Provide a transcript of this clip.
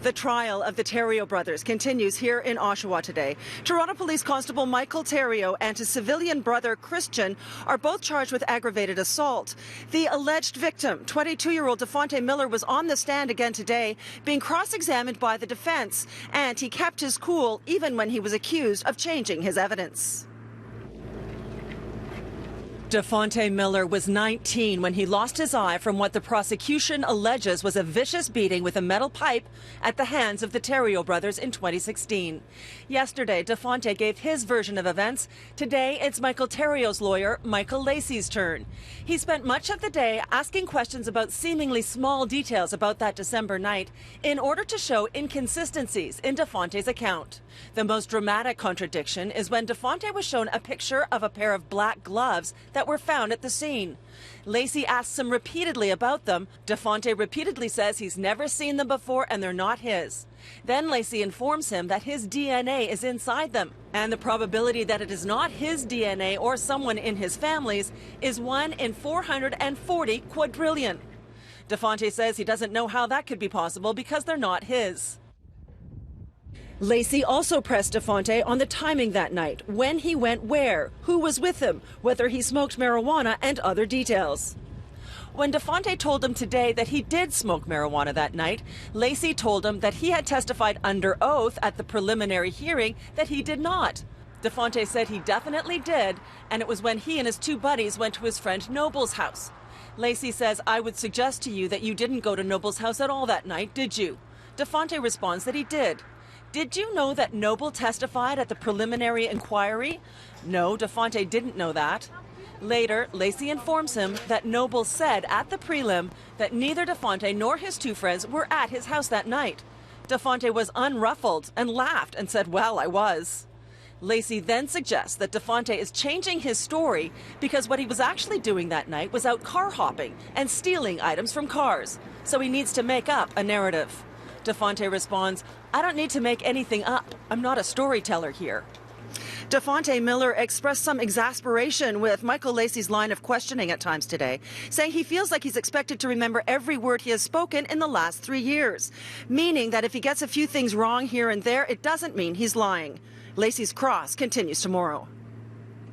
The trial of the Theriault brothers continues here in Oshawa today. Toronto Police Constable Michael Theriault and his civilian brother Christian are both charged with aggravated assault. The alleged victim, 22-year-old Dafonte Miller, was on the stand again today, being cross-examined by the defense, and he kept his cool even when he was accused of changing his evidence. Dafonte Miller was 19 when he lost his eye from what the prosecution alleges was a vicious beating with a metal pipe at the hands of the Theriault brothers in 2016. Yesterday, Dafonte gave his version of events. Today, it's Michael Theriault's lawyer, Michael Lacey's turn. He spent much of the day asking questions about seemingly small details about that December night in order to show inconsistencies in Dafonte's account. The most dramatic contradiction is when Dafonte was shown a picture of a pair of black gloves that were found at the scene. Lacey asks him repeatedly about them. Dafonte repeatedly says he's never seen them before and they're not his. Then Lacey informs him that his DNA is inside them, and the probability that it is not his DNA or someone in his family's is 1 in 440 quadrillion. Dafonte says he doesn't know how that could be possible because they're not his. Lacey also pressed Dafonte on the timing that night, when he went where, who was with him, whether he smoked marijuana, and other details. When Dafonte told him today that he did smoke marijuana that night, Lacey told him that he had testified under oath at the preliminary hearing that he did not. Dafonte said he definitely did, and it was when he and his two buddies went to his friend Noble's house. Lacey says, "I would suggest to you that you didn't go to Noble's house at all that night, did you?" Dafonte responds that he did. "Did you know that Noble testified at the preliminary inquiry?" No, Dafonte didn't know that. Later, Lacey informs him that Noble said at the prelim that neither Dafonte nor his two friends were at his house that night. Dafonte was unruffled and laughed and said, "Well, I was." Lacey then suggests that Dafonte is changing his story because what he was actually doing that night was out car hopping and stealing items from cars. So he needs to make up a narrative. Dafonte responds, "I don't need to make anything up. I'm not a storyteller here." Dafonte Miller expressed some exasperation with Michael Lacey's line of questioning at times today, saying he feels like he's expected to remember every word he has spoken in the last 3 years, meaning that if he gets a few things wrong here and there, it doesn't mean he's lying. Lacey's cross continues tomorrow.